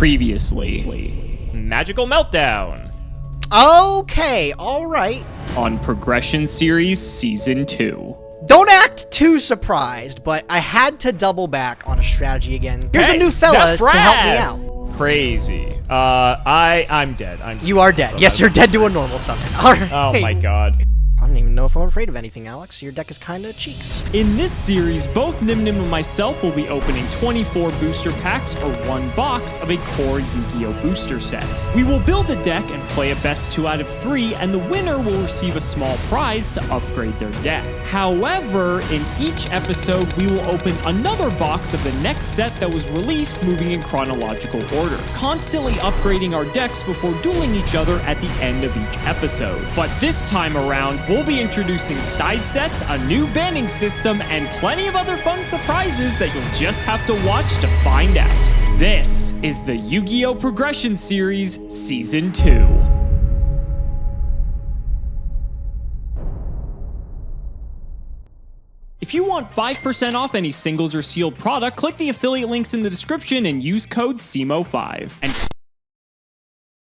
Previously, Magical Meltdown. Okay, alright. On Progression Series Season 2. Don't act too surprised, but I had to double back on a strategy again. Here's a new fella to help me out. Crazy. I'm dead. You are dead. Yes, you're dead to a normal summon. Alright. Oh my god. I don't even know if I'm afraid of anything, Alex. Your deck is kinda cheeks. In this series, both Nyhmnim and myself will be opening 24 booster packs or one box of a core Yu-Gi-Oh! Booster set. We will build a deck and play a best 2 out of 3, and the winner will receive a small prize to upgrade their deck. However, in each episode, we will open another box of the next set that was released, moving in chronological order, constantly upgrading our decks before dueling each other at the end of each episode. But this time around, we'll be introducing side sets, a new banning system, and plenty of other fun surprises that you'll just have to watch to find out. This is the Yu-Gi-Oh! Progression Series Season 2. If you want 5% off any singles or sealed product, click the affiliate links in the description and use code Cimoooooooo5. And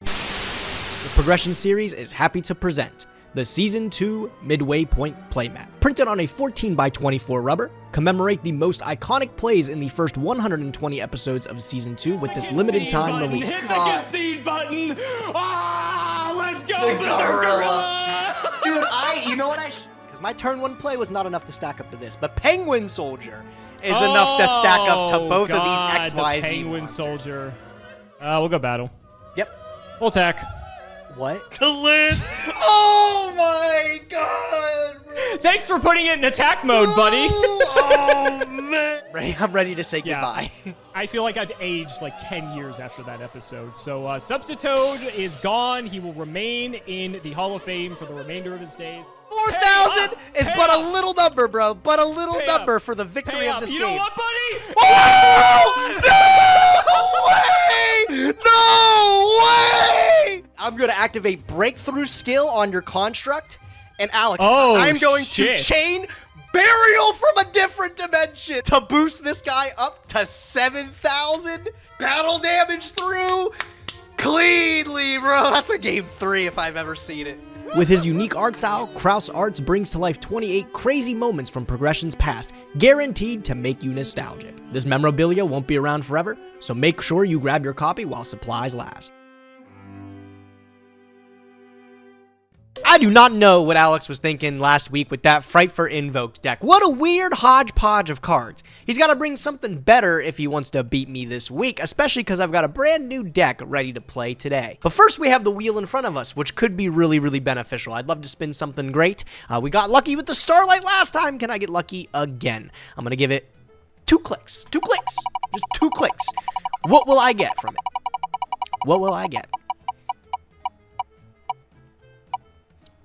the Progression Series is happy to present the Season 2 Midway Point playmat. Printed on a 14x24 rubber, commemorate the most iconic plays in the first 120 episodes of Season 2 with this limited time release. Hit the concede button! Ah, let's go, the gorilla! Dude, you know what because my turn 1 play was not enough to stack up to this, but Penguin Soldier is enough to stack up to both of these XYZ. The Penguin Soldier. We'll go battle. Yep. We'll attack. What? To live. Oh my god! Bro. Thanks for putting it in attack mode, buddy. Oh man! I'm ready to say goodbye. I feel like I've aged like 10 years after that episode. So Substitoad is gone. He will remain in the Hall of Fame for the remainder of his days. 4,000 is but a little number, bro. But a little number for the victory of this game. You know what, buddy? Oh! No way! No way! I'm going to activate Breakthrough Skill on your construct. And Alex, I'm going to chain Burial from a Different Dimension to boost this guy up to 7,000. Battle damage through cleanly, bro. That's a game 3 if I've ever seen it. With his unique art style, Kraus Arts brings to life 28 crazy moments from Progression's past, guaranteed to make you nostalgic. This memorabilia won't be around forever, so make sure you grab your copy while supplies last. I do not know what Alex was thinking last week with that Fright for Invoked deck. What a weird hodgepodge of cards. He's got to bring something better if he wants to beat me this week, especially because I've got a brand new deck ready to play today. But first we have the wheel in front of us, which could be really, really beneficial. I'd love to spin something great. We got lucky with the Starlight last time. Can I get lucky again? I'm going to give it 2 clicks. 2 clicks. Just 2 clicks. What will I get from it? What will I get?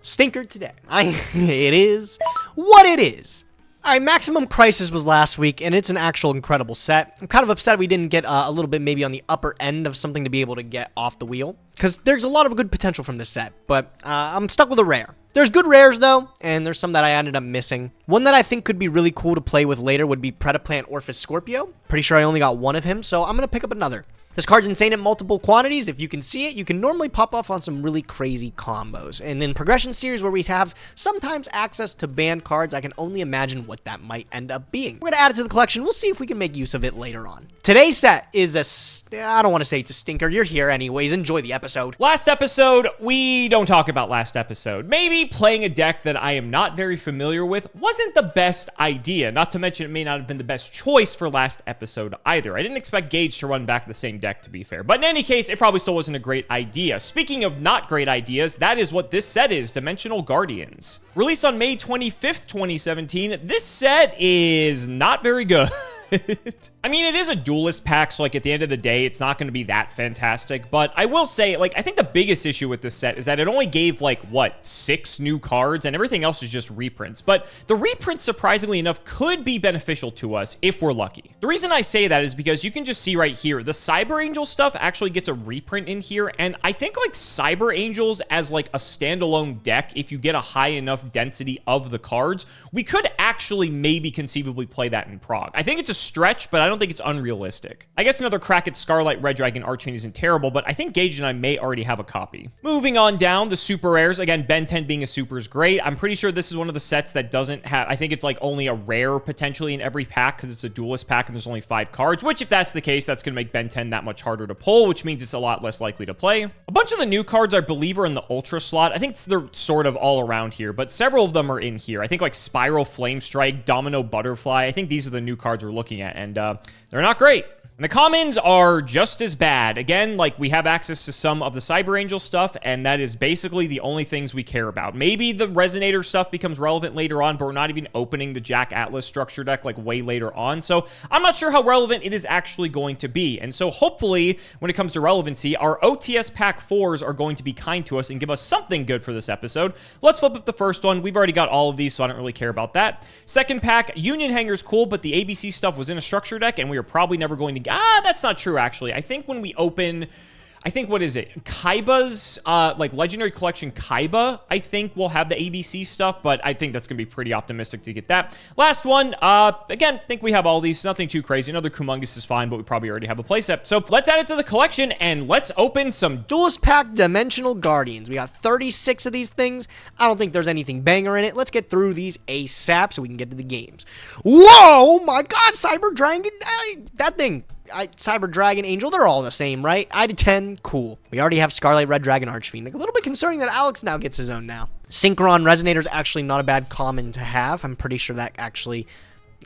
Stinker today. It is what it is. Alright, Maximum Crisis was last week, and it's an actual incredible set. I'm kind of upset we didn't get a little bit maybe on the upper end of something to be able to get off the wheel, because there's a lot of good potential from this set, but I'm stuck with a rare. There's good rares, though, and there's some that I ended up missing. One that I think could be really cool to play with later would be Predaplant Orphis Scorpio. Pretty sure I only got 1 of him, so I'm going to pick up another. This card's insane in multiple quantities. If you can see it, you can normally pop off on some really crazy combos. And in Progression Series, where we have sometimes access to banned cards, I can only imagine what that might end up being. We're going to add it to the collection. We'll see if we can make use of it later on. Today's set is I don't want to say it's a stinker. You're here anyways. Enjoy the episode. Last episode, we don't talk about last episode. Maybe playing a deck that I am not very familiar with wasn't the best idea. Not to mention, it may not have been the best choice for last episode either. I didn't expect Gage to run back the same deck, to be fair. But in any case, it probably still wasn't a great idea. Speaking of not great ideas, that is what this set is, Dimensional Guardians. Released on May 25th, 2017, this set is not very good. I mean, it is a duelist pack, so like at the end of the day, it's not going to be that fantastic. But I will say, like, I think the biggest issue with this set is that it only gave like, what, 6 new cards, and everything else is just reprints. But the reprints, surprisingly enough, could be beneficial to us if we're lucky. The reason I say that is because you can just see right here, the Cyber Angel stuff actually gets a reprint in here, and I think like Cyber Angels as like a standalone deck, if you get a high enough density of the cards, we could actually maybe conceivably play that in Prog. I think it's a stretch, but I don't think it's unrealistic. I guess another crack at Scarlet Red Dragon Archfiend isn't terrible, but I think Gage and I may already have a copy. Moving on down, the super rares. Again, Ben 10 being a super is great. I'm pretty sure this is one of the sets that doesn't have, I think it's like only a rare potentially in every pack because it's a Duelist Pack and there's only 5 cards, which if that's the case, that's going to make Ben 10 that much harder to pull, which means it's a lot less likely to play. A bunch of the new cards, I believe, are in the Ultra slot. I think they're sort of all around here, but several of them are in here. I think like Spiral Flame Strike, Domino Butterfly. I think these are the new cards we're looking at, and they're not great. And the commons are just as bad. Again, like we have access to some of the Cyber Angel stuff, and that is basically the only things we care about. Maybe the Resonator stuff becomes relevant later on, but we're not even opening the Jack Atlas structure deck like way later on. So I'm not sure how relevant it is actually going to be. And so hopefully when it comes to relevancy, our OTS Pack 4s are going to be kind to us and give us something good for this episode. Let's flip up the first one. We've already got all of these, so I don't really care about that. Second pack, Union Hanger's cool, but the ABC stuff was in a structure deck, and we are probably never going to... that's not true, actually. I think when we open... I think, what is it? Kaiba's, like, Legendary Collection Kaiba, I think, will have the ABC stuff, but I think that's going to be pretty optimistic to get that. Last one, again, I think we have all these. Nothing too crazy. Another Kumongous is fine, but we probably already have a playset. So let's add it to the collection, and let's open some... Duelist Pack Dimensional Guardians. We got 36 of these things. I don't think there's anything banger in it. Let's get through these ASAP so we can get to the games. Whoa! My God! Cyber Dragon... that thing... Cyber Dragon Angel, they're all the same, right? I did 10, cool. We already have Scarlet Red Dragon Archfiend. Like, a little bit concerning that Alex now gets his own now. Synchron Resonator's actually not a bad common to have. I'm pretty sure that actually...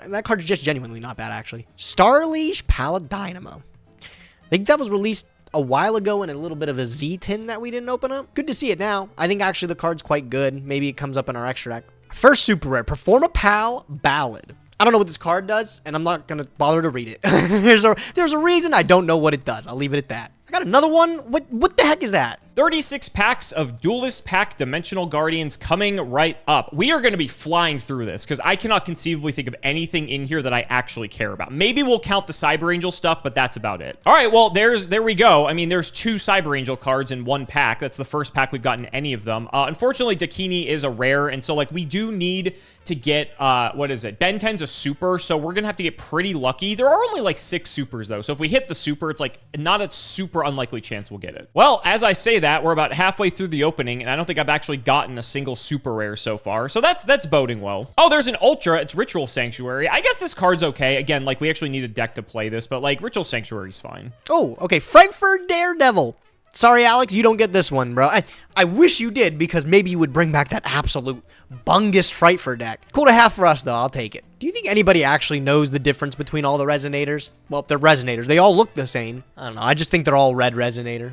That card is just genuinely not bad, actually. Starliege Paladynamo. I think that was released a while ago in a little bit of a Z-tin that we didn't open up. Good to see it now. I think actually the card's quite good. Maybe it comes up in our extra deck. First super rare, Perform a Pal Ballad. I don't know what this card does, and I'm not going to bother to read it. There's a reason I don't know what it does. I'll leave it at that. I got another one. What the heck is that? 36 packs of Duelist Pack Dimensional Guardians coming right up. We are going to be flying through this because I cannot conceivably think of anything in here that I actually care about. Maybe we'll count the Cyber Angel stuff, but that's about it. All right, well, there we go. I mean, there's 2 Cyber Angel cards in one pack. That's the first pack we've gotten any of them. Unfortunately, Dakini is a rare, and so, like, we do need to get, what is it? Ben 10's a super, so we're going to have to get pretty lucky. There are only, like, 6 supers, though, so if we hit the super, it's, like, not a super unlikely chance we'll get it. Well, as I say that, we're about halfway through the opening, and I don't think I've actually gotten a single super rare so far, so that's boding well. Oh, there's an Ultra. It's Ritual Sanctuary. I guess this card's okay. Again, like, we actually need a deck to play this, but, like, Ritual Sanctuary's fine. Oh, okay. Frankfurt Daredevil. Sorry, Alex, you don't get this one, bro. I wish you did, because maybe you would bring back that absolute bungest Frightfur deck. Cool to have for us, though. I'll take it. Do you think anybody actually knows the difference between all the Resonators? Well, they're Resonators. They all look the same. I don't know. I just think they're all red Resonator.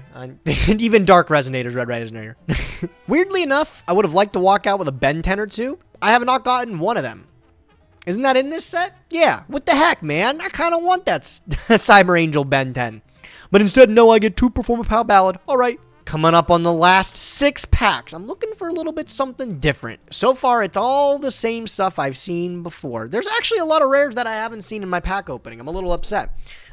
Even Dark Resonator's red Resonator. Weirdly enough, I would have liked to walk out with a Ben 10 or 2. I have not gotten one of them. Isn't that in this set? Yeah. What the heck, man? I kind of want that Cyber Angel Ben 10. But instead, no, I get 2 Perform a Pal Ballad. All right. Coming up on the last 6 packs. I'm looking for a little bit something different. So far, it's all the same stuff I've seen before. There's actually a lot of rares that I haven't seen in my pack opening. I'm a little upset.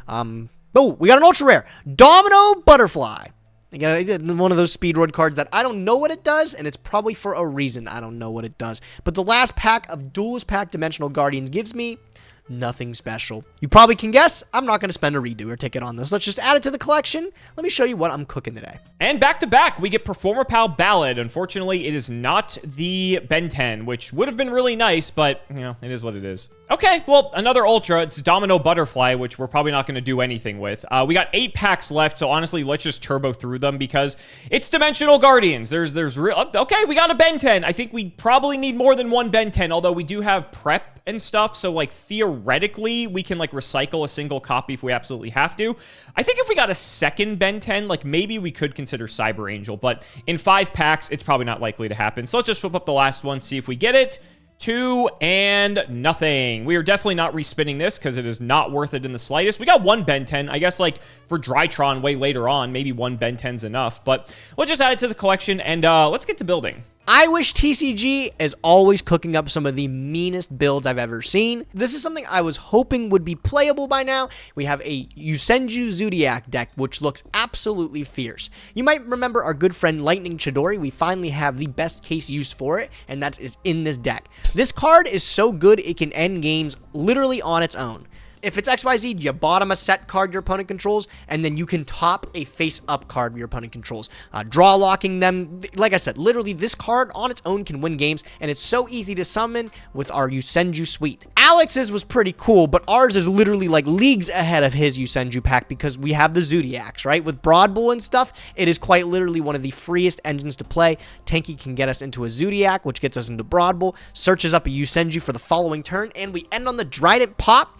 Oh, we got an ultra rare. Domino Butterfly. Again, one of those Speedroid cards that I don't know what it does, and it's probably for a reason I don't know what it does. But the last pack of Duelist Pack Dimensional Guardians gives me nothing special. You probably can guess, I'm not going to spend a redo or ticket on this. Let's just add it to the collection. Let me show you what I'm cooking today. And back to back, we get Performer Pal Ballad. Unfortunately, it is not the Ben 10, which would have been really nice, but, you know, it is what it is. Okay, well, another Ultra. It's Domino Butterfly, which we're probably not going to do anything with. We got 8 packs left, so honestly, let's just turbo through them because it's Dimensional Guardians. There's real... Okay, we got a Ben 10. I think we probably need more than one Ben 10, although we do have prep and stuff, so, like, theoretically, we can, like, recycle a single copy if we absolutely have to. I think if we got a second Ben 10, like, maybe we could consider Cyber Angel, but in 5 packs, it's probably not likely to happen. So let's just flip up the last one, see if we get it. 2 and nothing. We are definitely not respinning this because it is not worth it in the slightest. We got 1 Ben 10. I guess, like, for Drytron way later on, maybe 1 Ben 10's enough, but we'll just add it to the collection, and let's get to building. I wish TCG is always cooking up some of the meanest builds I've ever seen. This is something I was hoping would be playable by now. We have a Yusenju Zodiac deck, which looks absolutely fierce. You might remember our good friend Lightning Chidori. We finally have the best case use for it, and that is in this deck. This card is so good it can end games literally on its own. If it's XYZ, you bottom a set card your opponent controls, and then you can top a face-up card your opponent controls. Draw locking them, like I said, literally this card on its own can win games, and it's so easy to summon with our Yusenju suite. Alex's was pretty cool, but ours is literally like leagues ahead of his Yusenju pack because we have the Zodiacs, right? With Broad Bull and stuff, it is quite literally one of the freest engines to play. Tanky can get us into a Zodiac, which gets us into Broad Bull, searches up a Yusenju for the following turn, and we end on the Trident pop.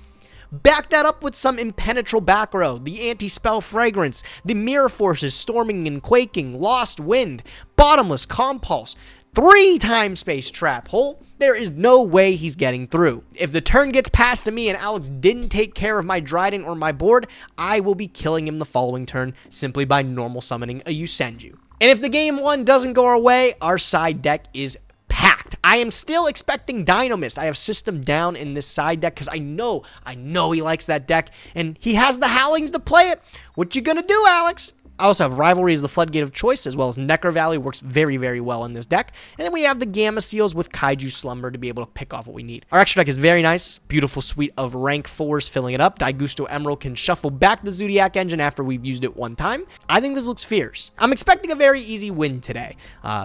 Back that up with some Impenetrable back row, the Anti-Spell Fragrance, the Mirror Forces, Storming and Quaking, Lost Wind, Bottomless Compulse, 3 Time Space Trap Hole. There is no way he's getting through. If the turn gets passed to me and Alex didn't take care of my Trident or my board, I will be killing him the following turn simply by normal summoning a Yusenju. And if the game 1 doesn't go our way, our side deck is packed. I am still expecting Dynamist. I have system down in this side deck because I know he likes that deck, and he has the Howlings to play it. What you gonna do, Alex? I also have Rivalry as the floodgate of choice, as well as Necro Valley works very, very well in this deck. And then we have the Gamma Seals with Kaiju Slumber to be able to pick off what we need. Our extra deck is very nice. Beautiful suite of rank 4s filling it up. Daigusto Emerald can shuffle back the Zodiac engine after we've used it one time. I think this looks fierce. I'm expecting a very easy win today.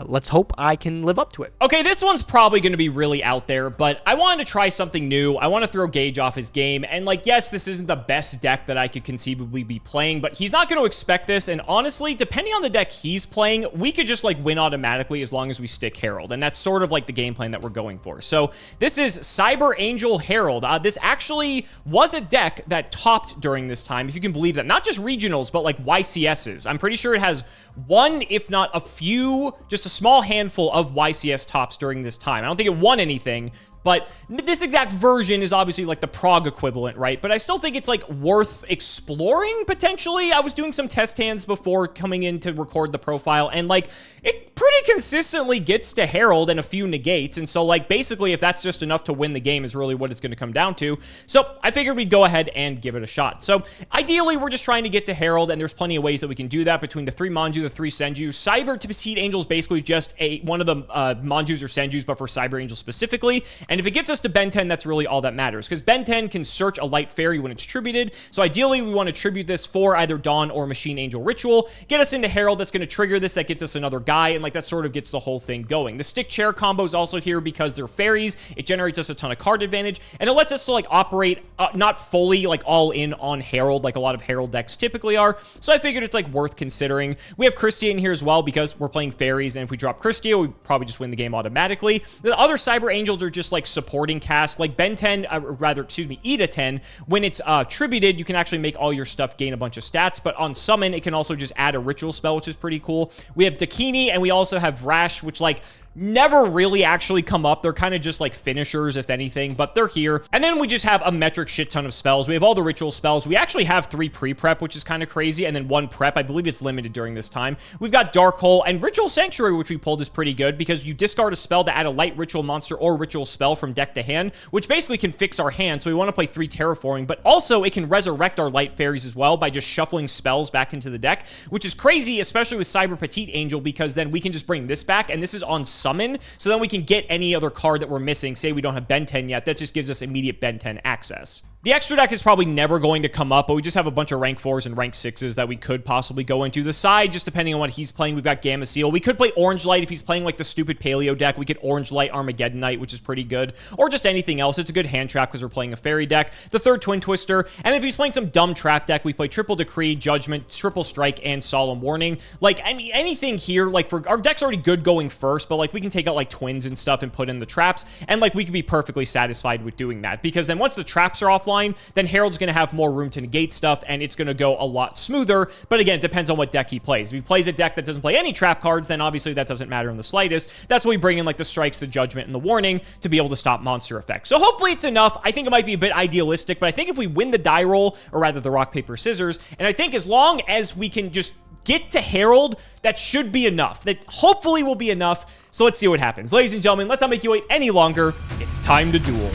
Let's hope I can live up to it. Okay, this one's probably going to be really out there, but I wanted to try something new. I want to throw Gage off his game. And like, yes, this isn't the best deck that I could conceivably be playing, but he's not going to expect this. And honestly, depending on the deck he's playing, we could just like win automatically as long as we stick Herald. And that's sort of like the game plan that we're going for. So this is Cyber Angel Herald. This actually was a deck that topped during this time, if you can believe that. Not just regionals, but like YCSs. I'm pretty sure it has one, if not a few, just a small handful of YCS tops during this time. I don't think it won anything, but this exact version is obviously like the Prague equivalent, right? But I still think it's like worth exploring potentially. I was doing some test hands before coming in to record the profile, and like it pretty consistently gets to Herald and a few negates. And so like basically if that's just enough to win the game is really what it's going to come down to. So I figured we'd go ahead and give it a shot. So ideally we're just trying to get to Herald, and there's plenty of ways that we can do that between the 3 Manju, the 3 Senju. Cyber to Petite Angel is basically just one of the Manjus or Senjus, but for Cyber Angel specifically. And if it gets us to Ben 10, that's really all that matters, because Ben 10 can search a light fairy when it's tributed. So ideally, we want to tribute this for either Dawn or Machine Angel Ritual. Get us into Herald, that's going to trigger this, that gets us another guy, and like that sort of gets the whole thing going. The stick chair combo is also here because they're fairies. It generates us a ton of card advantage, and it lets us to like operate not fully like all in on Herald like a lot of Herald decks typically are. So I figured it's like worth considering. We have Christia in here as well because we're playing fairies, and if we drop Christia, we probably just win the game automatically. The other Cyber Angels are just like supporting cast, like Ben 10, Ida 10, when it's tributed, you can actually make all your stuff gain a bunch of stats, but on summon, it can also just add a ritual spell, which is pretty cool. We have Dakini, and we also have Vrash, which like never really actually come up. They're kind of just like finishers, if anything, but they're here. And then we just have a metric shit ton of spells. We have all the ritual spells. We actually have 3 pre-prep, which is kind of crazy, and then 1 prep. I believe it's limited during this time. We've got Dark Hole, and Ritual Sanctuary, which we pulled, is pretty good because you discard a spell to add a light ritual monster or ritual spell from deck to hand, which basically can fix our hand. So we want to play 3 Terraforming, but also it can resurrect our light fairies as well by just shuffling spells back into the deck, which is crazy, especially with Cyber Petite Angel, because then we can just bring this back, and this is on summon, so then we can get any other card that we're missing. Say we don't have Ben 10 yet, that just gives us immediate Ben 10 access. The extra deck is probably never going to come up, but we just have a bunch of rank 4s and rank 6s that we could possibly go into. The side, just depending on what he's playing, we've got Gamma Seal. We could play Orange Light if he's playing like the stupid Paleo deck. We could Orange Light Armageddon Knight, which is pretty good, or just anything else. It's a good hand trap because we're playing a fairy deck. The third Twin Twister, and if he's playing some dumb trap deck, we play Triple Decree, Judgment, Triple Strike, and Solemn Warning. Like anything here, like for our deck's already good going first, but like we can take out like twins and stuff and put in the traps, and like we can be perfectly satisfied with doing that, because then once the traps are offline, then Herald's going to have more room to negate stuff, and it's going to go a lot smoother. But again, it depends on what deck he plays. If he plays a deck that doesn't play any trap cards, then obviously that doesn't matter in the slightest. That's why we bring in like the strikes, the judgment, and the warning to be able to stop monster effects. So hopefully it's enough. I think it might be a bit idealistic, but I think if we win the die roll, or rather the rock, paper, scissors, and I think as long as we can just get to Herald, that should be enough. That hopefully will be enough. So let's see what happens. Ladies and gentlemen, let's not make you wait any longer. It's time to duel.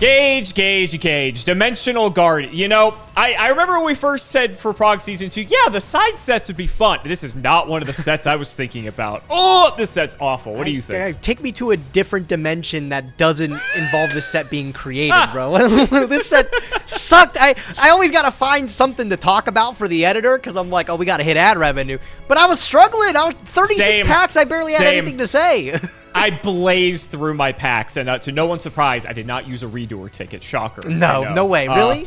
Gauge. Dimensional Guard. You know, I remember when we first said for Prague Season 2, yeah, the side sets would be fun. This is not one of the sets I was thinking about. Oh, this set's awful. What do you think? Take me to a different dimension that doesn't involve this set being created, bro. This set sucked. I always got to find something to talk about for the editor because I'm like, oh, we got to hit ad revenue. But I was struggling. I was 36 packs. I barely had anything to say. I blazed through my packs, and to no one's surprise, I did not use a redoer ticket. Shocker. No way. Really?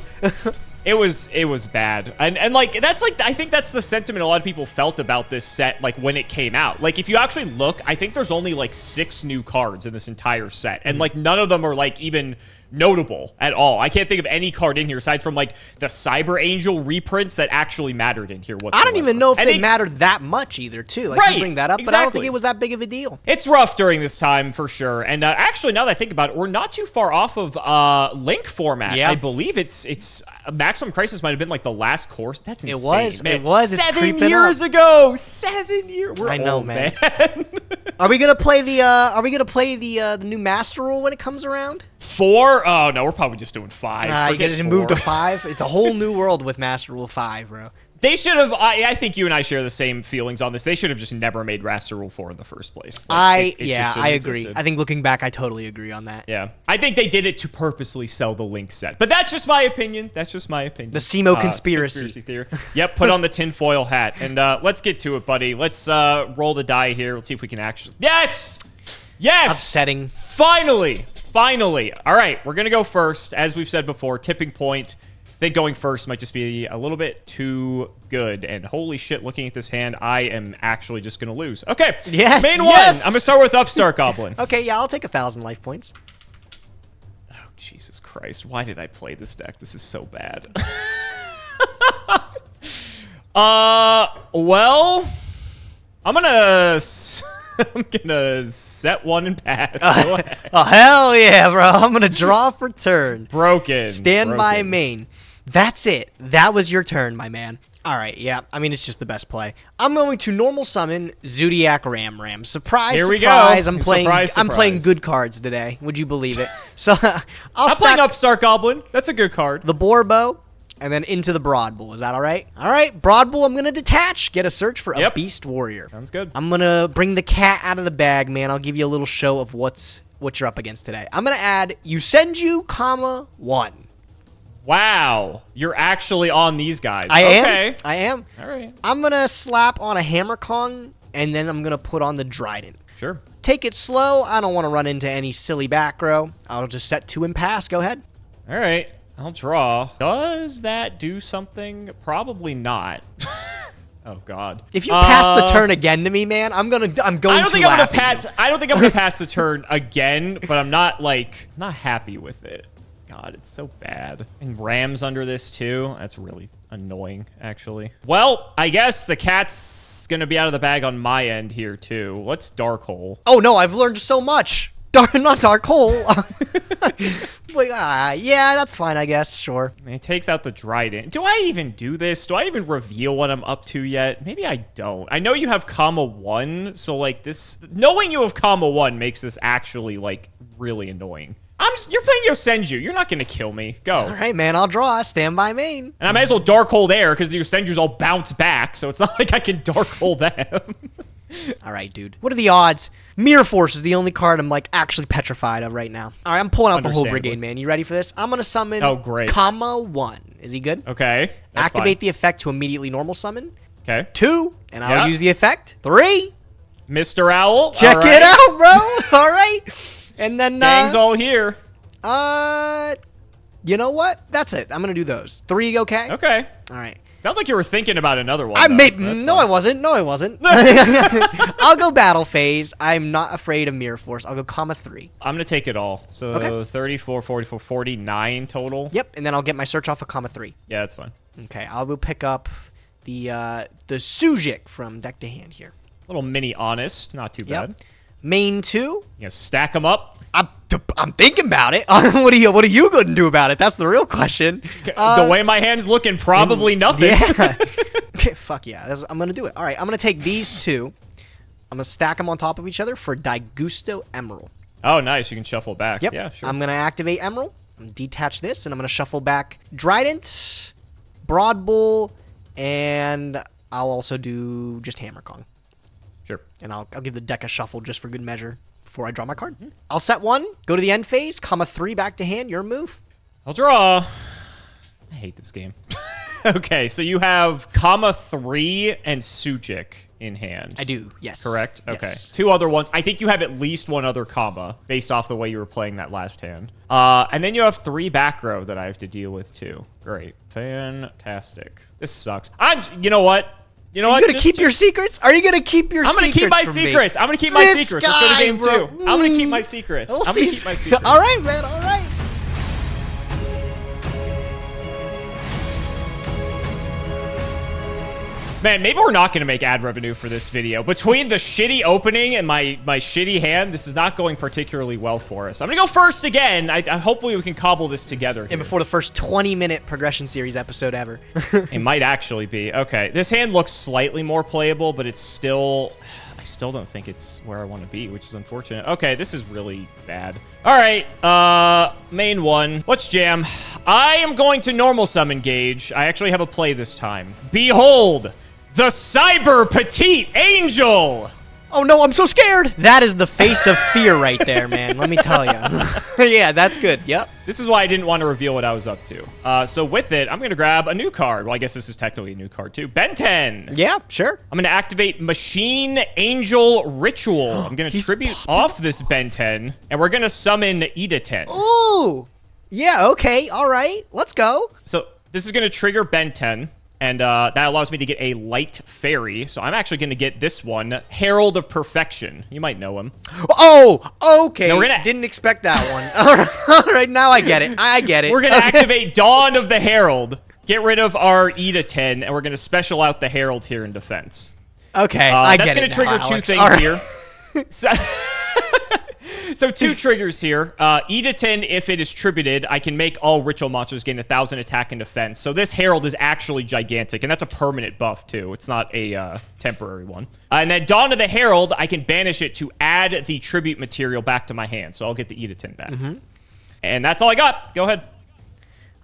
It was bad. And like, that's like, I think that's the sentiment a lot of people felt about this set, like, when it came out. Like, if you actually look, I think there's only, like, 6 new cards in this entire set. And, like, none of them are, like, even notable at all. I can't think of any card in here aside from, like, the Cyber Angel reprints that actually mattered in here whatsoever. I don't even know if they mattered that much either, too. Like, you bring that up, but I don't think it was that big of a deal. It's rough during this time, for sure. And actually, now that I think about it, we're not too far off of Link format. Yeah. I believe it's Maximum Crisis might have been, like, the last course. That's insane. It was. It's 7 years ago. 7 years. I know, man. Are we gonna play the new Master Rule when it comes around? 4? Oh no, we're probably just doing 5. You gotta move to 5. It's a whole new world with Master Rule 5, bro. They should have. I think you and I share the same feelings on this. They should have just never made Master Rule 4 in the first place. Like, I agree. I think looking back, I totally agree on that. Yeah, I think they did it to purposely sell the Link set, but that's just my opinion. The Cimoooooooo conspiracy theory. Yep, put on the tinfoil hat, and let's get to it, buddy. Let's roll the die here. Let's see if we can actually. Yes. Upsetting. Finally. All right, we're gonna go first, as we've said before. Tipping point. I think going first might just be a little bit too good. And holy shit, looking at this hand, I am actually just going to lose. Okay. Yes. Main one. I'm going to start with Upstart Goblin. Okay, yeah, I'll take 1,000 life points. Oh, Jesus Christ. Why did I play this deck? This is so bad. Well, I'm going to set one and pass. Oh, hell yeah, bro. I'm going to draw for turn. Broken. Stand by main. That's it. That was your turn, my man. All right, yeah. I mean, it's just the best play. I'm going to normal summon Zodiac Ram. Surprise, here we surprise. Go. I'm playing good cards today. Would you believe it? So I'm playing Upstart Goblin. That's a good card. The Borbo, and then into the Broad Bull. Is that all right? All right, Broad Bull, I'm going to detach. Get a search for a Beast Warrior. Sounds good. I'm going to bring the cat out of the bag, man. I'll give you a little show of what you're up against today. I'm going to add Yusenju, 1. Wow. You're actually on these guys. I am. All right. I'm going to slap on a Hammer Kong, and then I'm going to put on the Dryden. Sure. Take it slow. I don't want to run into any silly back row. I'll just set 2 and pass. Go ahead. All right. I'll draw. Does that do something? Probably not. Oh God! If you pass the turn again to me, man, I'm going to laugh. I don't think I'm gonna pass the turn again, but I'm not happy with it. God, it's so bad. And Ram's under this too. That's really annoying, actually. Well, I guess the cat's gonna be out of the bag on my end here too. What's Dark Hole? Oh no, I've learned so much. Not Dark Hole. Yeah, that's fine, I guess. Sure. It takes out the Dryden. Do I even do this? Do I even reveal what I'm up to yet? Maybe I don't. I know you have comma 1, so like this, knowing you have comma 1 makes this actually like really annoying. You're playing Yosenju. You're not gonna kill me. Go. All right, man. I'll draw. Stand by main. And I might as well Dark Hole there because the Yosenju's all bounce back, so it's not like I can Dark Hole them. All right, dude. What are the odds? Mirror Force is the only card I'm like actually petrified of right now. All right, I'm pulling out the whole brigade, man. You ready for this? I'm gonna summon. Oh, great. Comma 1. Is he good? Okay. Activate the effect to immediately normal summon. Okay. 2, and I'll use the effect. 3. Mr. Owl. Check it out, bro. All right. And then gang's all here. You know what? That's it. I'm gonna do those. 3, okay? Okay. All right. Sounds like you were thinking about another one. I wasn't. I'll go battle phase. I'm not afraid of Mirror Force. I'll go comma 3. I'm going to take it all. So 34, 44, 49 total. Yep, and then I'll get my search off of comma 3. Yeah, that's fine. Okay, I will pick up the Sujik from deck to hand here. Little mini Honest. Not too bad. Main 2. You gonna stack them up? I'm thinking about it. What are you going to do about it? That's the real question. The way my hand's looking, probably nothing. Yeah. Fuck yeah. I'm going to do it. All right, I'm going to take these 2. I'm going to stack them on top of each other for Daigusto Emerald. Oh, nice. You can shuffle back. Yep. Yeah, sure. I'm going to activate Emerald. I'm gonna detach this, and I'm gonna shuffle back Trident, Broadbull, and I'll also do just Hammer Kong. Sure. And I'll give the deck a shuffle just for good measure before I draw my card. I'll set 1, go to the end phase, comma 3 back to hand. Your move. I'll draw. I hate this game. Okay, so you have comma 3 and Sujic in hand. I do, yes. Correct? Okay. Yes. 2 other ones. I think you have at least 1 other comma based off the way you were playing that last hand. And then you have 3 back row that I have to deal with too. Great. Fantastic. This sucks. You know what? You know what? Are you gonna keep your secrets? Are you gonna keep your secrets? I'm gonna keep my secrets. I'm gonna keep my secrets. Let's go to game 2. I'm gonna keep my secrets. We'll I'm gonna keep my secrets. All right, man. All right. Man, maybe we're not going to make ad revenue for this video. Between the shitty opening and my shitty hand, this is not going particularly well for us. I'm going to go first again. Hopefully we can cobble this together here. And before the first 20-minute progression series episode ever. It might actually be. Okay, this hand looks slightly more playable, but it's still... I still don't think it's where I want to be, which is unfortunate. Okay, this is really bad. All right, main 1. Let's jam. I am going to normal summon Gage. I actually have a play this time. Behold! The Cyber Petite Angel! Oh no, I'm so scared! That is the face of fear right there, man. Let me tell you. Yeah, that's good. Yep. This is why I didn't want to reveal what I was up to. So with it, I'm going to grab a new card. Well, I guess this is technically a new card too. Ben 10. Yeah, sure. I'm going to activate Machine Angel Ritual. I'm going to tribute off this Ben 10, and we're going to summon Ida 10. Ooh! Yeah, okay. All right. Let's go. So this is going to trigger Ben 10. And that allows me to get a light fairy. So I'm actually going to get this one, Herald of Perfection. You might know him. Oh, okay. Now we're Didn't expect that one. All right, now I get it. I get it. We're going to activate Dawn of the Herald, get rid of our Ida 10, and we're going to special out the Herald here in defense. Okay, I get it. That's going to trigger now, 2 Alex. things here. So 2 triggers here. Ida 10, if it is tributed, I can make all ritual monsters gain 1,000 attack and defense. So this Herald is actually gigantic, and that's a permanent buff too. It's not a temporary one. And then Dawn of the Herald, I can banish it to add the tribute material back to my hand. So I'll get the Ida 10 back. And that's all I got. Go ahead.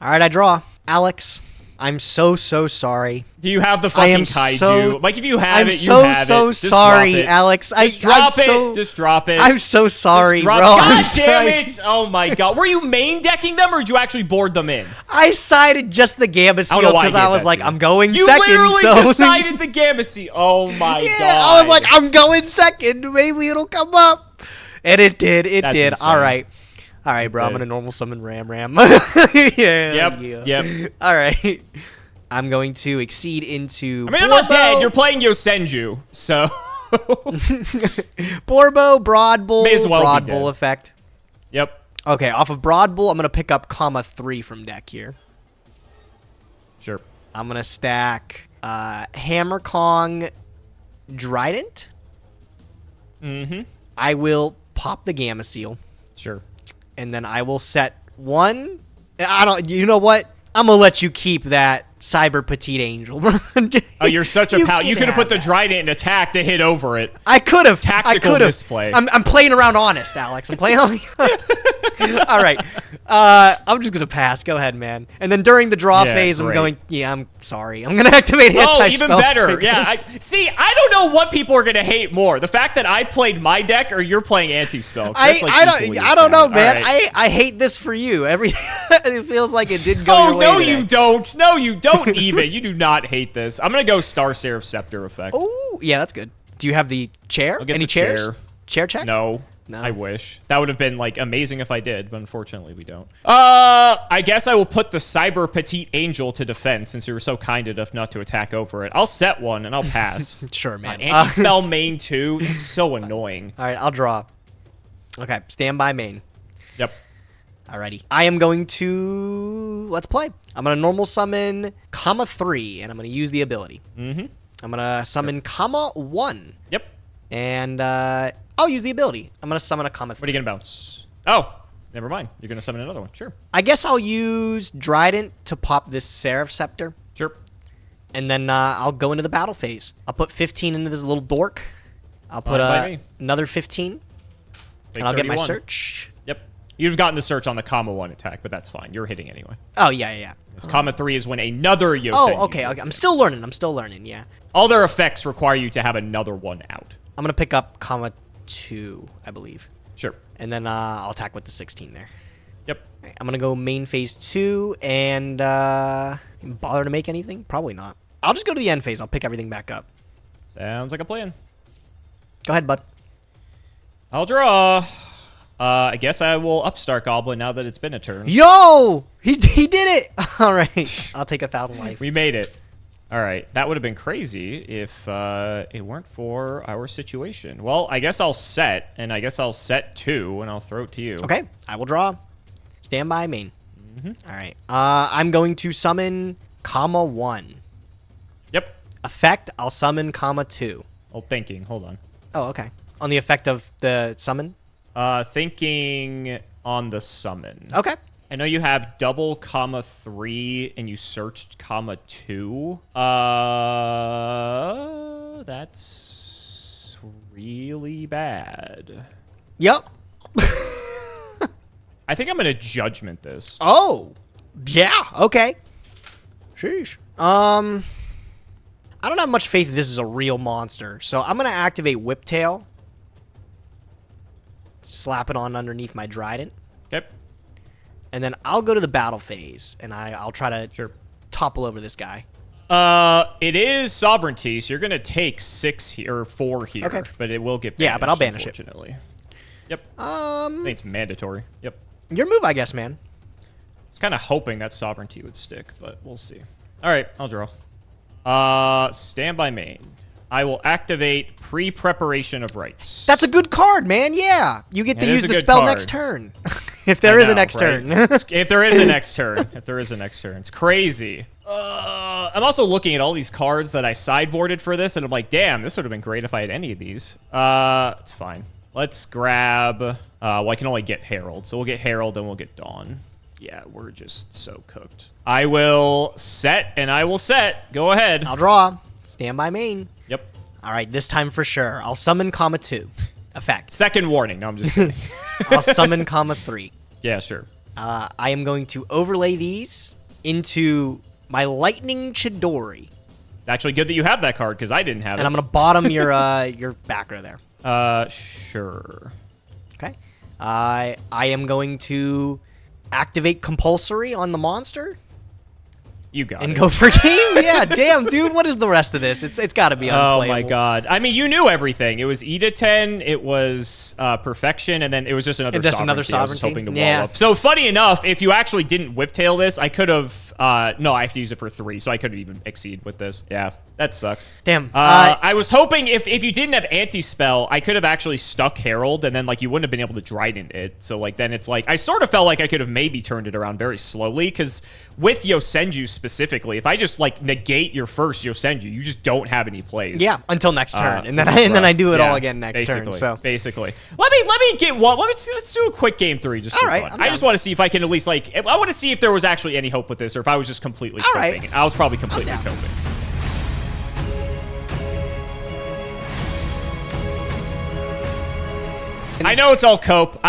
All right, I draw. Alex, I'm so sorry. Do you have the fucking kaiju? Like, if you have it, you have it. I'm so sorry, Alex. Just drop it. Just drop it. I'm so sorry, bro. God damn it. Oh, my God. Were you main decking them, or did you actually board them in? I sided just the Gamma Seals because I was like, I'm going second. You literally just sided the Gamma Seal. Oh, my God. I was like, I'm going second. Maybe it'll come up. And it did. It did. Insane. All right. All right, bro. I'm going to normal summon Ram. Yep. All right. I'm going to exceed into I mean, I'm not dead. You're playing Yosenju, so... Borbo, Broadbull, May as well be Broadbull dead. effect. Yep. Okay, off of Broadbull, I'm going to pick up comma 3 from deck here. Sure. I'm going to stack Hammer Kong Trident. I will pop the Gamma Seal. Sure. And then I will set 1. You know what? I'm going to let you keep that Cyber Petite Angel. Oh, you're such a pal. You could have put the Trident in attack to hit over it. I could have. Tactical misplay. I'm playing around honest, Alex. I'm playing on. All right. I'm just going to pass. Go ahead, man. And then during the draw phase, I'm going, I'm sorry. I'm going to activate anti-spell. Oh, even better. Yeah. I don't know what people are going to hate more. The fact that I played my deck or you're playing anti-spell. I don't know, man. Right. I hate this for you. It feels like it didn't go your way today. You don't. No, you don't even. You do not hate this. I'm going to go Star Seraph Scepter effect. Oh, yeah, that's good. Do you have the chair? I'll get Any the chairs? chair. Chair check? No. I wish. That would have been, like, amazing if I did, but unfortunately we don't. I guess I will put the Cyber Petite Angel to defense since you were so kind enough not to attack over it. I'll set one, and I'll pass. Sure, man. Anti-spell main 2. It's so annoying. All right, I'll draw. Okay, stand by main. Yep. Alrighty. I am going to... Let's play. I'm going to normal summon comma 3, and I'm going to use the ability. I'm going to summon comma 1. Yep. And I'll use the ability. I'm going to summon a comma 3. What are you going to bounce? Oh, never mind. You're going to summon another one. Sure. I guess I'll use Trident to pop this Seraph Scepter. Sure. And then I'll go into the battle phase. I'll put 15 into this little dork. I'll put another 15. Take And I'll 31. get my search. Yep. You'd have gotten the search on the comma 1 attack, but that's fine. You're hitting anyway. Oh, yeah. This comma 3 is when another Yosenju. Oh, okay. I'm still learning, yeah. All their effects require you to have another one out. I'm going to pick up comma 2, I believe. Sure. And then I'll attack with the 16 there. Yep. Right, I'm going to go main phase 2 and bother to make anything? Probably not. I'll just go to the end phase. I'll pick everything back up. Sounds like a plan. Go ahead, bud. I'll draw. I guess I will upstart Goblin now that it's been a turn. Yo! He did it! All right. I'll take 1,000 life. We made it. All right. That would have been crazy if it weren't for our situation. Well, I guess I'll set, and I guess I'll set 2, and I'll throw it to you. Okay. I will draw. Stand by main. All right. I'm going to summon comma 1. Yep. Effect, I'll summon comma 2. Oh, thinking. Hold on. Oh, okay. On the effect of the summon? Thinking on the summon. Okay. I know you have double comma 3 and you searched comma 2. That's really bad. Yep. I think I'm gonna judgment this. Oh. Yeah. Okay. Sheesh. I don't have much faith this is a real monster, so I'm gonna activate Whiptail. Slap it on underneath my Trident. Okay. And then I'll go to the battle phase, and I'll try to topple over this guy. It is sovereignty, so you're gonna take 6 here or 4 here, okay. but it will get banished, yeah, but I'll banish unfortunately. Yep. I think it's mandatory. Yep. Your move, I guess, man. I was kind of hoping that sovereignty would stick, but we'll see. All right, I'll draw. Stand by main. I will activate pre-preparation of rights. That's a good card, man. Yeah, you get to use the spell next turn. If there is a next turn. If there is a next turn. If there is a next turn. It's crazy. I'm also looking at all these cards that I sideboarded for this, and I'm like, damn, this would have been great if I had any of these. It's fine. Let's grab... well, I can only get Herald, so we'll get Herald and we'll get Dawn. Yeah, we're just so cooked. I will set, and I will set. Go ahead. I'll draw. Stand by main. Yep. All right, this time for sure. I'll summon comma 2. Effect. Second warning. No, I'm just kidding. I'll summon comma 3. Yeah, sure. I am going to overlay these into my Lightning Chidori. Actually, good that you have that card, because I didn't have it. And I'm going to bottom your back row there. Sure. Okay. I am going to activate compulsory on the monster. You got and it. go for game? Yeah, damn, dude. What is the rest of this? It's got to be unplayable. Oh, my God. I mean, you knew everything. It was Eda 10, it was Perfection, and then it was just another sovereignty. Another sovereignty. I was just hoping to wall up. So, funny enough, if you actually didn't whiptail this, I could have... no, I have to use it for 3, so I couldn't even exceed with this. Yeah, that sucks. Damn. I was hoping if you didn't have anti-spell, I could have actually stuck Herald, and then, like, you wouldn't have been able to Trident it. So, like, then it's like... I sort of felt like I could have maybe turned it around very slowly, because with Yosenju specifically, if I just, like, negate your first Yosenju, you just don't have any plays. Yeah, until next turn. And then I do it all again next turn. So basically. Let me get one. Let's do a quick game 3 just for fun. I just want to see if I can at least, like... I want to see if there was actually any hope with this, or if I was just completely coping. I was probably completely coping. I know it's all cope.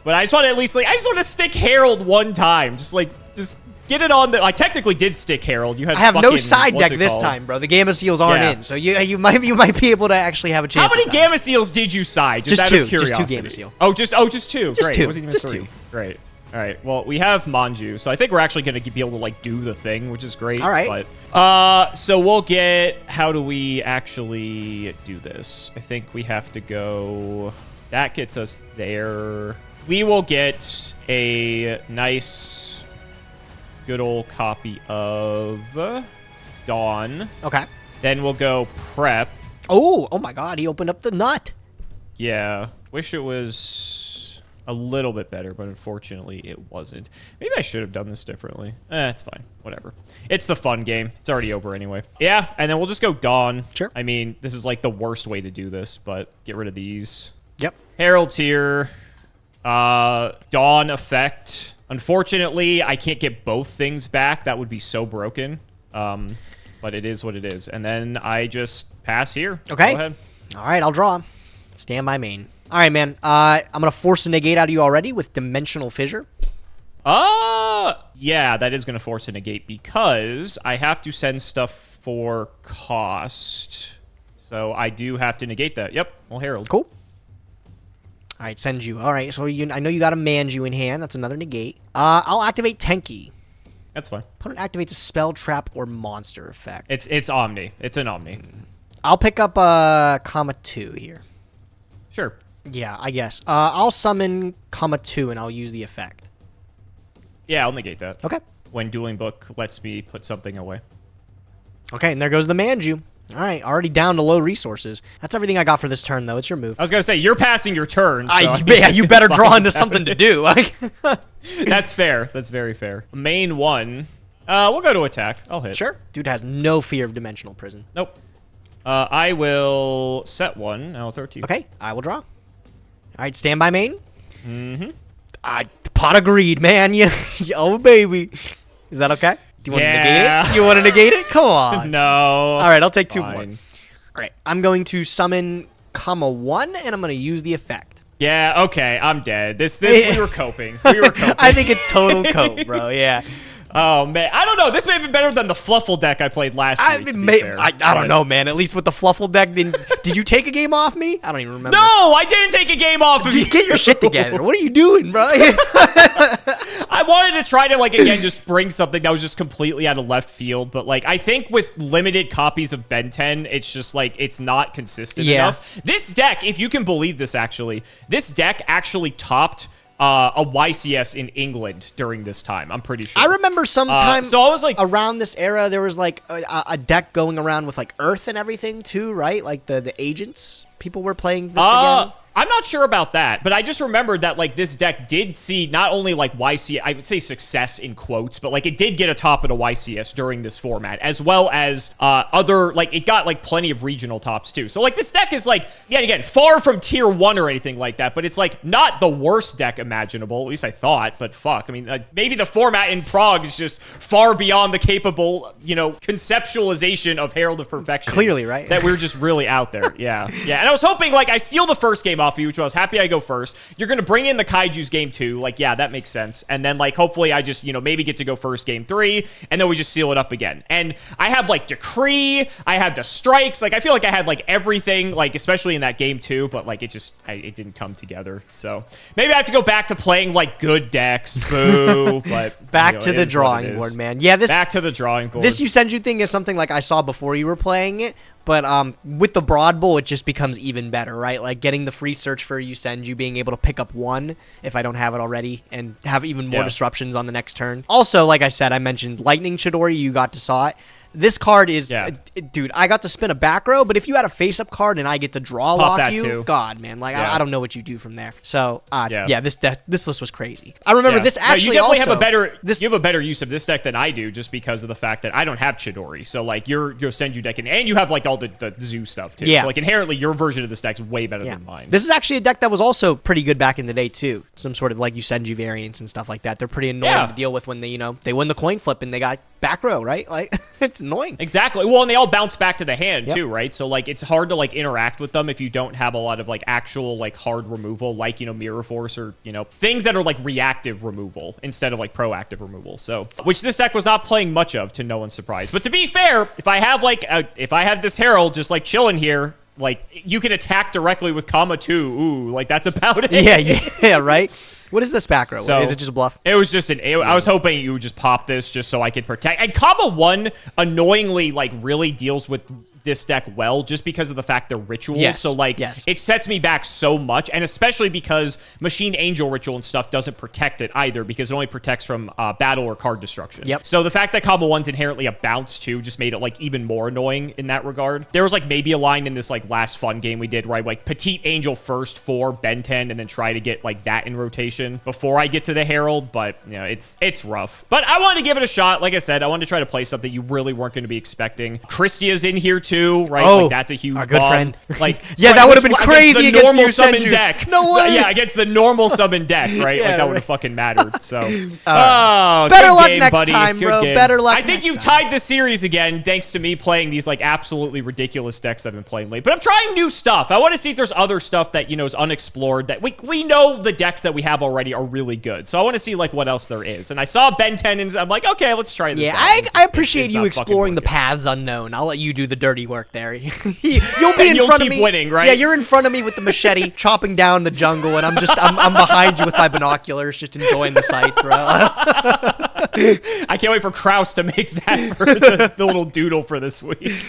But I just want to at least, like, I just want to stick Herald one time. Just get it on the... I technically did stick Herald. You had I have no side deck this time, bro. The Gamma Seals aren't in, so you might be able to actually have a chance. How many Gamma Seals did you side? Just out two. of curiosity. Just 2 Gamma Seal. Oh, just 2. Just Great. 2. It wasn't even Just 3. 2. Great. All right. Well, we have Manju, so I think we're actually going to be able to, like, do the thing, which is great. All right. But, so we'll get... How do we actually do this? I think we have to go... That gets us there. We will get a nice, good old copy of Dawn. Okay. Then we'll go Prep. Oh my God. He opened up the nut. Yeah. Wish it was a little bit better, but unfortunately it wasn't. Maybe I should have done this differently. It's fine. Whatever. It's the fun game. It's already over anyway. Yeah, and then we'll just go Dawn. Sure. I mean, this is like the worst way to do this, but get rid of these. Yep. Herald's here. Dawn effect. Unfortunately, I can't get both things back. That would be so broken. But it is what it is. And then I just pass here. Okay. Go ahead. All right, I'll draw. Stand by main. All right, man. I'm going to force a negate out of you already with Dimensional Fissure. Yeah, that is going to force a negate because I have to send stuff for cost. So I do have to negate that. Yep, well, Herald. Cool. All right, send you. All right, so I know you got a Manju in hand. That's another negate. I'll activate Tenki. That's fine. Opponent activates a spell, trap, or monster effect. It's Omni. It's an Omni. I'll pick up comma 2 here. Sure. Yeah, I guess. I'll summon comma 2 and I'll use the effect. Yeah, I'll negate that. Okay. When Dueling Book lets me put something away. Okay, and there goes the Manju. All right, already down to low resources. That's everything I got for this turn, though. It's your move. I was going to say, you're passing your turn. So yeah, you better draw into something to do. That's fair. That's very fair. Main one. We'll go to attack. I'll hit. Sure. Dude has no fear of Dimensional Prison. Nope. I will set one. I'll throw it to you. Okay, I will draw. All right, stand by main. Mm-hmm. Pot of greed, man. Oh, baby. Is that okay? Do you want to negate it? You want to negate it? Come on. No. All right, I'll take 2 more. Fine. All right, I'm going to summon comma 1, and I'm going to use the effect. Yeah, okay, I'm dead. This we were coping. We were coping. I think it's total cope, bro. Yeah. Oh, man. I don't know. This may be better than the Fluffle deck I played last week, to be fair. I don't know, man. At least with the Fluffle deck, did you take a game off me? I don't even remember. No, I didn't take a game off of you. Get your shit together. What are you doing, bro? I wanted to try to, like, again, just bring something that was just completely out of left field. But, like, I think with limited copies of Ben 10, it's just, like, it's not consistent enough. This deck, if you can believe this, actually, this deck actually topped a YCS in England during this time. I'm pretty sure. I remember sometime so I was like, around this era, there was like a deck going around with like Earth and everything too, right? Like the agents. People were playing this again. I'm not sure about that, but I just remembered that, like, this deck did see not only, like, YCS, I would say success in quotes, but, like, it did get a top at a YCS during this format, as well as other, like, it got, like, plenty of regional tops, too. So, like, this deck is, like, yeah, again, far from tier 1 or anything like that, but it's, like, not the worst deck imaginable, at least I thought, but fuck, I mean, maybe the format in Prague is just far beyond the capable, you know, conceptualization of Herald of Perfection. Clearly, right? That we're just really out there, yeah. Yeah, and I was hoping, like, I steal the first game off of you, which I was happy I go first. You're going to bring in the Kaiju's game 2. Like, yeah, that makes sense. And then, like, hopefully I just, you know, maybe get to go first game 3, and then we just seal it up again. And I have, like, Decree. I had the Strikes. Like, I feel like I had, like, everything, like, especially in that game 2, but, like, it just, it didn't come together. So maybe I have to go back to playing, like, good decks. Boo. But back to the drawing board, man. Yeah, back to the drawing board. This Yusenju thing is something, like, I saw before you were playing it. But with the Broad Bowl, it just becomes even better, right? Like getting the free search for Yusenju, being able to pick up 1 if I don't have it already, and have even more disruptions on the next turn. Also, like I said, I mentioned Lightning Chidori, you got to saw it. This card is, dude, I got to spin a back row, but if you had a face-up card and I get to draw lock you, too. God, man, like, I don't know what you do from there. So, this list was crazy. I remember this actually you definitely have a better, you have a better use of this deck than I do, just because of the fact that I don't have Chidori. So, like, your Senju deck, and you have, like, all the Zoo stuff, too. Yeah. So, like, inherently, your version of this deck's way better than mine. This is actually a deck that was also pretty good back in the day, too. Some sort of, like, Yusenju variants and stuff like that. They're pretty annoying to deal with when they, you know, they win the coin flip and they got back row, right? Like, it's annoying. Exactly. Well, and they all bounce back to the hand, too, right? So, like, it's hard to, like, interact with them if you don't have a lot of, like, actual, like, hard removal, like, you know, Mirror Force or, you know, things that are, like, reactive removal instead of, like, proactive removal. So, which this deck was not playing much of, to no one's surprise. But to be fair, if I have, like, if I have this Herald just, like, chilling here, like, you can attack directly with comma 2. Ooh, like, that's about it. Yeah, right? What is this back row? So, is it just a bluff? It was just I was hoping you would just pop this just so I could protect. And comma 1 annoyingly, like, really deals with this deck well, just because of the fact they're rituals. Yes. So, like, it sets me back so much, and especially because Machine Angel Ritual and stuff doesn't protect it either, because it only protects from battle or card destruction. Yep. So the fact that combo 1's inherently a bounce too just made it, like, even more annoying in that regard. There was, like, maybe a line in this, like, last fun game we did where I, like, Petite Angel first for Ben 10 and then try to get, like, that in rotation before I get to the Herald, but, you know, it's rough. But I wanted to give it a shot. Like I said, I wanted to try to play something you really weren't going to be expecting. Christia's in here too, right? Oh, like that's a huge our good bomb. friend. Like Yeah, that would have been against crazy the against normal the summon Senjus. deck. No way. Yeah, against the normal summon deck, right? Yeah, like that would right. have fucking mattered. So, Better good luck game, next buddy. time, Good bro. game. Better luck I think next you've time. tied the series again, thanks to me playing these like absolutely ridiculous decks I've been playing late. But I'm trying new stuff. I want to see if there's other stuff that is unexplored. That we know the decks that we have already are really good. So I want to see like what else there is. And I saw Ben 10 and I'm like, okay, let's try this. Yeah, out. I appreciate it's you not fucking exploring the working. paths unknown. I'll let you do the dirty work there. You'll be in you'll front keep of me. winning, right? Yeah, you're in front of me with the machete, chopping down the jungle, and I'm behind you with my binoculars, just enjoying the sights, bro. I can't wait for Kraus to make that for the little doodle for this week.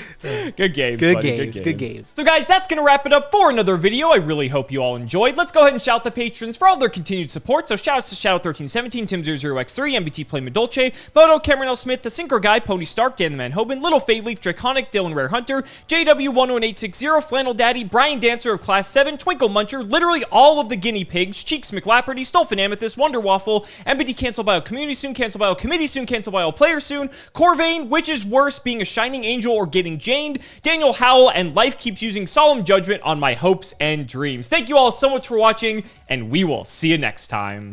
Good games, Good buddy. games, good games. So, guys, that's going to wrap it up for another video. I really hope you all enjoyed. Let's go ahead and shout the patrons for all their continued support. So, shout outs to Shadow1317, Tim00x3, MBT Play Medolce, Moto, Cameron L. Smith, The Synchro Guy, Pony Stark, Dan the Man Hoban, Little Fade Leaf, Draconic, Dylan Rare Hunter, JW11860, Flannel Daddy, Brian Dancer of Class 7, Twinkle Muncher, literally all of the guinea pigs, Cheeks McLapperty, Stolfin Amethyst, Wonder Waffle, MBD Cancel by all Community soon, Cancel by all Committee soon, Cancel by all Players soon, Corvain, which is worse, being a Shining Angel or getting Janed, Daniel Howell, and Life keeps using Solemn Judgment on my hopes and dreams. Thank you all so much for watching, and we will see you next time.